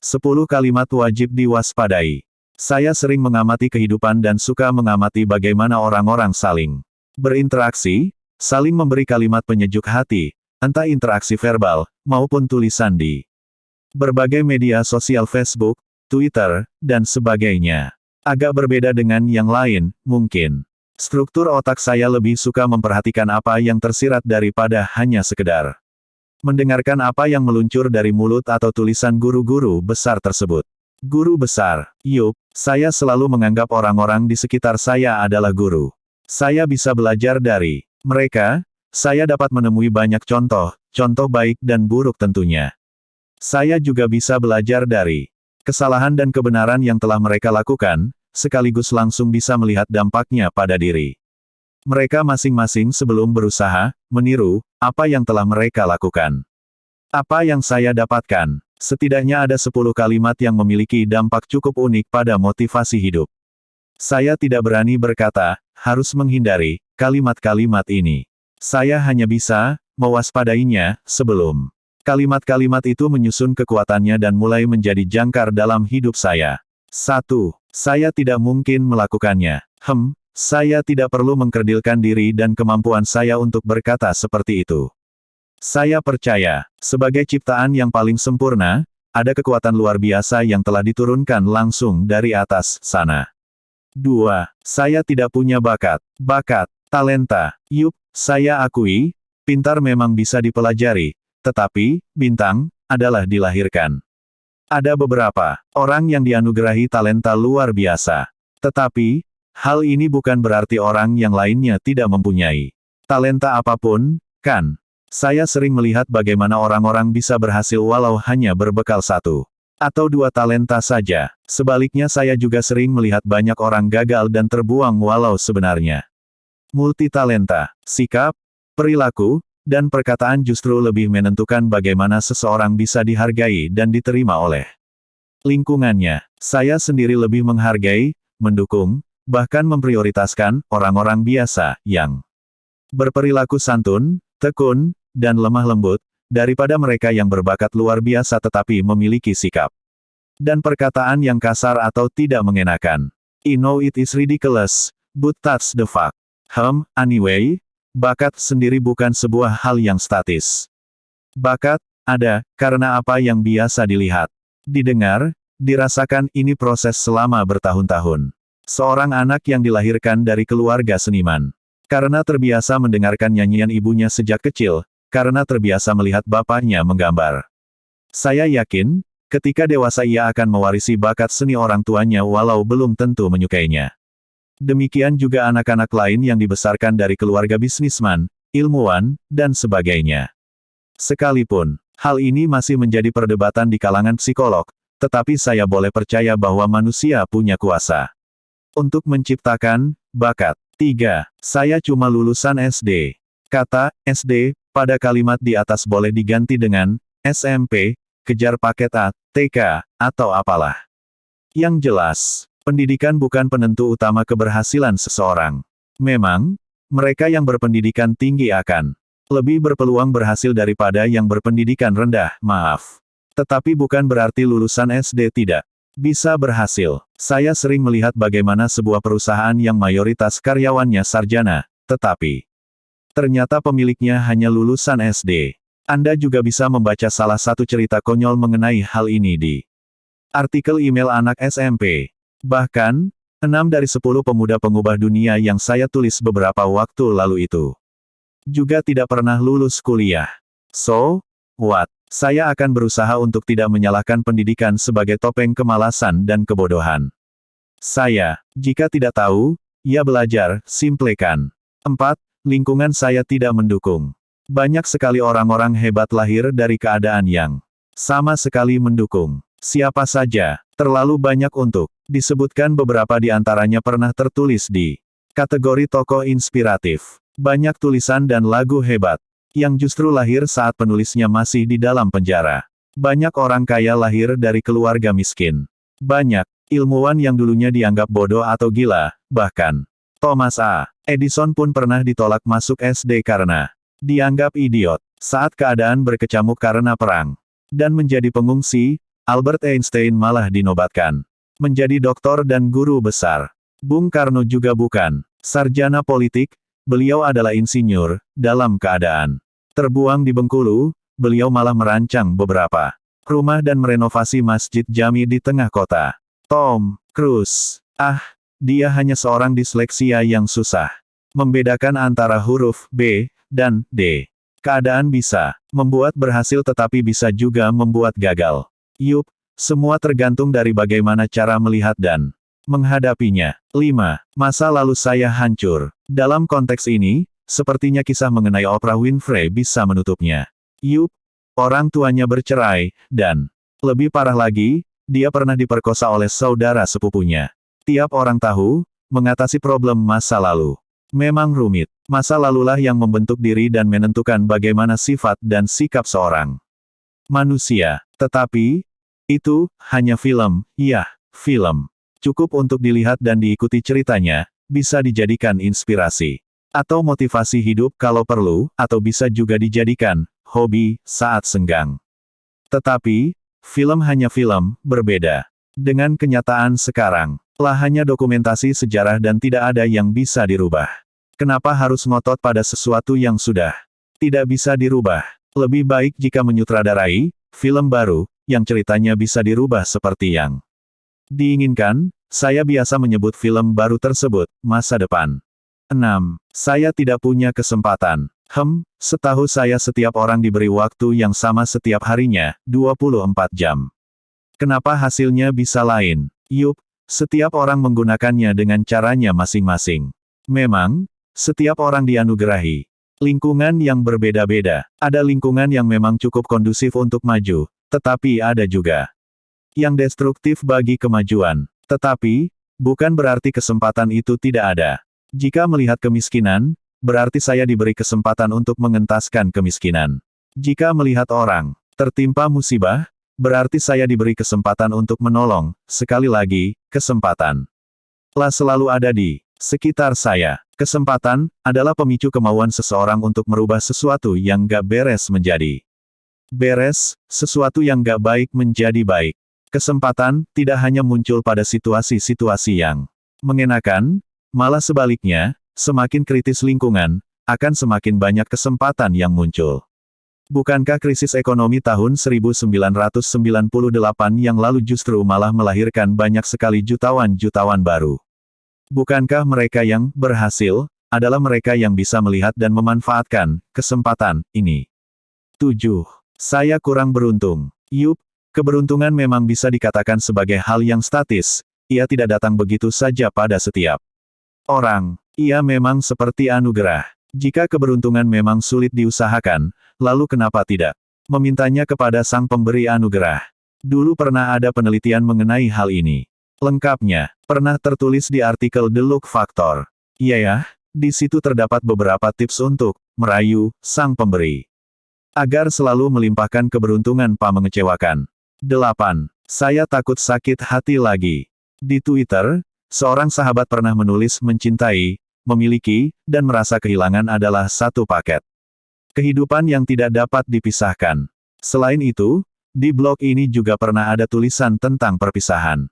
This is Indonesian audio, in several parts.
10 kalimat wajib diwaspadai. Saya sering mengamati kehidupan dan suka mengamati bagaimana orang-orang saling berinteraksi, saling memberi kalimat penyejuk hati, entah interaksi verbal, maupun tulisan di berbagai media sosial Facebook, Twitter, dan sebagainya. Agak berbeda dengan yang lain, mungkin. Struktur otak saya lebih suka memperhatikan apa yang tersirat daripada hanya sekedar mendengarkan apa yang meluncur dari mulut atau tulisan guru-guru besar tersebut. Guru besar, yup, saya selalu menganggap orang-orang di sekitar saya adalah guru. Saya bisa belajar dari mereka, saya dapat menemui banyak contoh baik dan buruk tentunya. Saya juga bisa belajar dari kesalahan dan kebenaran yang telah mereka lakukan, sekaligus langsung bisa melihat dampaknya pada diri mereka masing-masing sebelum berusaha meniru apa yang telah mereka lakukan. Apa yang saya dapatkan? Setidaknya ada 10 kalimat yang memiliki dampak cukup unik pada motivasi hidup. Saya tidak berani berkata, harus menghindari kalimat-kalimat ini. Saya hanya bisa mewaspadainya sebelum kalimat-kalimat itu menyusun kekuatannya dan mulai menjadi jangkar dalam hidup saya. 1. Saya tidak mungkin melakukannya. Saya tidak perlu mengkerdilkan diri dan kemampuan saya untuk berkata seperti itu. Saya percaya, sebagai ciptaan yang paling sempurna, ada kekuatan luar biasa yang telah diturunkan langsung dari atas sana. 2. Saya tidak punya bakat, talenta. Yup, saya akui, pintar memang bisa dipelajari, tetapi, bintang, adalah dilahirkan. Ada beberapa orang yang dianugerahi talenta luar biasa. Tetapi, hal ini bukan berarti orang yang lainnya tidak mempunyai talenta apapun, kan? Saya sering melihat bagaimana orang-orang bisa berhasil walau hanya berbekal 1 atau 2 talenta saja. Sebaliknya saya juga sering melihat banyak orang gagal dan terbuang walau sebenarnya multitalenta. Sikap, perilaku, dan perkataan justru lebih menentukan bagaimana seseorang bisa dihargai dan diterima oleh lingkungannya. Saya sendiri lebih menghargai, mendukung, bahkan memprioritaskan orang-orang biasa yang berperilaku santun, tekun, dan lemah lembut, daripada mereka yang berbakat luar biasa tetapi memiliki sikap dan perkataan yang kasar atau tidak mengenakan. I know it is ridiculous, but that's the fact. Anyway, bakat sendiri bukan sebuah hal yang statis. Bakat ada karena apa yang biasa dilihat, didengar, dirasakan. Ini proses selama bertahun-tahun. Seorang anak yang dilahirkan dari keluarga seniman, karena terbiasa mendengarkan nyanyian ibunya sejak kecil, karena terbiasa melihat bapaknya menggambar. Saya yakin, ketika dewasa ia akan mewarisi bakat seni orang tuanya walau belum tentu menyukainya. Demikian juga anak-anak lain yang dibesarkan dari keluarga bisnisman, ilmuwan, dan sebagainya. Sekalipun, hal ini masih menjadi perdebatan di kalangan psikolog, tetapi saya boleh percaya bahwa manusia punya kuasa untuk menciptakan bakat. 3. Saya cuma lulusan SD. Kata SD pada kalimat di atas boleh diganti dengan SMP, kejar paket A, TK, atau apalah. Yang jelas, pendidikan bukan penentu utama keberhasilan seseorang. Memang, mereka yang berpendidikan tinggi akan lebih berpeluang berhasil daripada yang berpendidikan rendah, maaf. Tetapi bukan berarti lulusan SD tidak bisa berhasil. Saya sering melihat bagaimana sebuah perusahaan yang mayoritas karyawannya sarjana, tetapi ternyata pemiliknya hanya lulusan SD. Anda juga bisa membaca salah satu cerita konyol mengenai hal ini di artikel email anak SMP. Bahkan, 6 dari 10 pemuda pengubah dunia yang saya tulis beberapa waktu lalu itu juga tidak pernah lulus kuliah. So, what? Saya akan berusaha untuk tidak menyalahkan pendidikan sebagai topeng kemalasan dan kebodohan. Saya, jika tidak tahu, ya belajar, simplekan. 4. Lingkungan saya tidak mendukung. Banyak sekali orang-orang hebat lahir dari keadaan yang sama sekali mendukung. Siapa saja, terlalu banyak untuk disebutkan. Beberapa di antaranya pernah tertulis di kategori tokoh inspiratif. Banyak tulisan dan lagu hebat yang justru lahir saat penulisnya masih di dalam penjara. Banyak orang kaya lahir dari keluarga miskin. Banyak ilmuwan yang dulunya dianggap bodoh atau gila, bahkan Thomas A. Edison pun pernah ditolak masuk SD karena dianggap idiot saat keadaan berkecamuk karena perang dan menjadi pengungsi. Albert Einstein malah dinobatkan menjadi doktor dan guru besar. Bung Karno juga bukan sarjana politik, beliau adalah insinyur, dalam keadaan terbuang di Bengkulu, beliau malah merancang beberapa rumah dan merenovasi masjid jami di tengah kota. Tom Cruise. Dia hanya seorang disleksia yang susah membedakan antara huruf B dan D. Keadaan bisa membuat berhasil tetapi bisa juga membuat gagal. Yup, semua tergantung dari bagaimana cara melihat dan menghadapinya. 5. Masa lalu saya hancur. Dalam konteks ini, sepertinya kisah mengenai Oprah Winfrey bisa menutupnya. Yup, orang tuanya bercerai, dan lebih parah lagi, dia pernah diperkosa oleh saudara sepupunya. Tiap orang tahu, mengatasi problem masa lalu memang rumit. Masa lalulah yang membentuk diri dan menentukan bagaimana sifat dan sikap seorang manusia. Tetapi, itu hanya film, ya, film. Cukup untuk dilihat dan diikuti ceritanya, bisa dijadikan inspirasi atau motivasi hidup kalau perlu, atau bisa juga dijadikan hobi saat senggang. Tetapi, film hanya film, berbeda dengan kenyataan sekarang. Lah hanya dokumentasi sejarah dan tidak ada yang bisa dirubah. Kenapa harus ngotot pada sesuatu yang sudah tidak bisa dirubah? Lebih baik jika menyutradarai film baru, yang ceritanya bisa dirubah seperti yang diinginkan. Saya biasa menyebut film baru tersebut, masa depan. 6. Saya tidak punya kesempatan. Setahu saya setiap orang diberi waktu yang sama setiap harinya, 24 jam. Kenapa hasilnya bisa lain? Yup, setiap orang menggunakannya dengan caranya masing-masing. Memang, setiap orang dianugerahi lingkungan yang berbeda-beda. Ada lingkungan yang memang cukup kondusif untuk maju, tetapi ada juga yang destruktif bagi kemajuan. Tetapi, bukan berarti kesempatan itu tidak ada. Jika melihat kemiskinan, berarti saya diberi kesempatan untuk mengentaskan kemiskinan. Jika melihat orang tertimpa musibah, berarti saya diberi kesempatan untuk menolong. Sekali lagi, kesempatan lah selalu ada di sekitar saya. Kesempatan adalah pemicu kemauan seseorang untuk merubah sesuatu yang gak beres menjadi beres, sesuatu yang gak baik menjadi baik. Kesempatan tidak hanya muncul pada situasi-situasi yang mengenakan, malah sebaliknya, semakin kritis lingkungan, akan semakin banyak kesempatan yang muncul. Bukankah krisis ekonomi tahun 1998 yang lalu justru malah melahirkan banyak sekali jutawan-jutawan baru? Bukankah mereka yang berhasil adalah mereka yang bisa melihat dan memanfaatkan kesempatan ini? 7. Saya kurang beruntung. Yup, keberuntungan memang bisa dikatakan sebagai hal yang statis. Ia tidak datang begitu saja pada setiap orang. Ia memang seperti anugerah. Jika keberuntungan memang sulit diusahakan, lalu kenapa tidak memintanya kepada sang pemberi anugerah? Dulu pernah ada penelitian mengenai hal ini. Lengkapnya, pernah tertulis di artikel The Look Factor. Iya ya, di situ terdapat beberapa tips untuk merayu sang pemberi agar selalu melimpahkan keberuntungan pa mengecewakan. 8. Saya takut sakit hati lagi. Di Twitter, seorang sahabat pernah menulis mencintai, memiliki, dan merasa kehilangan adalah satu paket kehidupan yang tidak dapat dipisahkan. Selain itu, di blog ini juga pernah ada tulisan tentang perpisahan.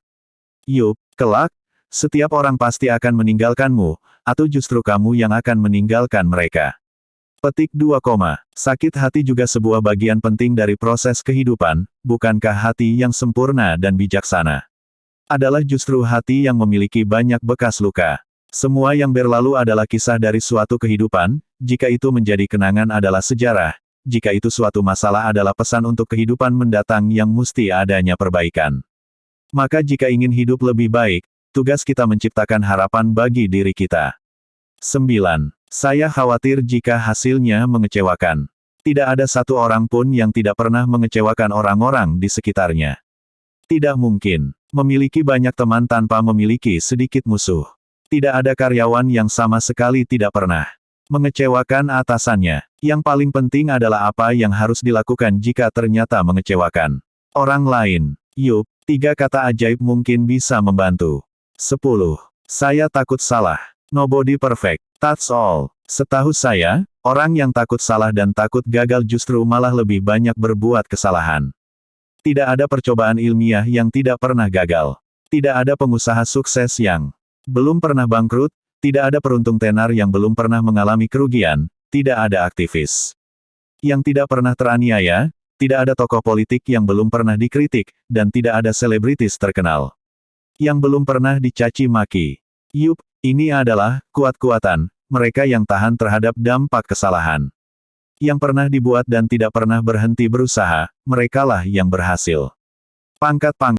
Yup, kelak, setiap orang pasti akan meninggalkanmu, atau justru kamu yang akan meninggalkan mereka. Petik 2, sakit hati juga sebuah bagian penting dari proses kehidupan, bukankah hati yang sempurna dan bijaksana adalah justru hati yang memiliki banyak bekas luka? Semua yang berlalu adalah kisah dari suatu kehidupan, jika itu menjadi kenangan adalah sejarah, jika itu suatu masalah adalah pesan untuk kehidupan mendatang yang mesti adanya perbaikan. Maka jika ingin hidup lebih baik, tugas kita menciptakan harapan bagi diri kita. 9. Saya khawatir jika hasilnya mengecewakan. Tidak ada satu orang pun yang tidak pernah mengecewakan orang-orang di sekitarnya. Tidak mungkin memiliki banyak teman tanpa memiliki sedikit musuh. Tidak ada karyawan yang sama sekali tidak pernah mengecewakan atasannya. Yang paling penting adalah apa yang harus dilakukan jika ternyata mengecewakan orang lain. Yup, 3 kata ajaib mungkin bisa membantu. 10. Saya takut salah. Nobody perfect. That's all. Setahu saya, orang yang takut salah dan takut gagal justru malah lebih banyak berbuat kesalahan. Tidak ada percobaan ilmiah yang tidak pernah gagal. Tidak ada pengusaha sukses yang belum pernah bangkrut, tidak ada peruntung tenar yang belum pernah mengalami kerugian, tidak ada aktivis yang tidak pernah teraniaya, tidak ada tokoh politik yang belum pernah dikritik, dan tidak ada selebritis terkenal yang belum pernah dicaci maki. Yup, ini adalah kuat-kuatan mereka yang tahan terhadap dampak kesalahan. Yang pernah dibuat dan tidak pernah berhenti berusaha, merekalah yang berhasil. Pangkat-pangkat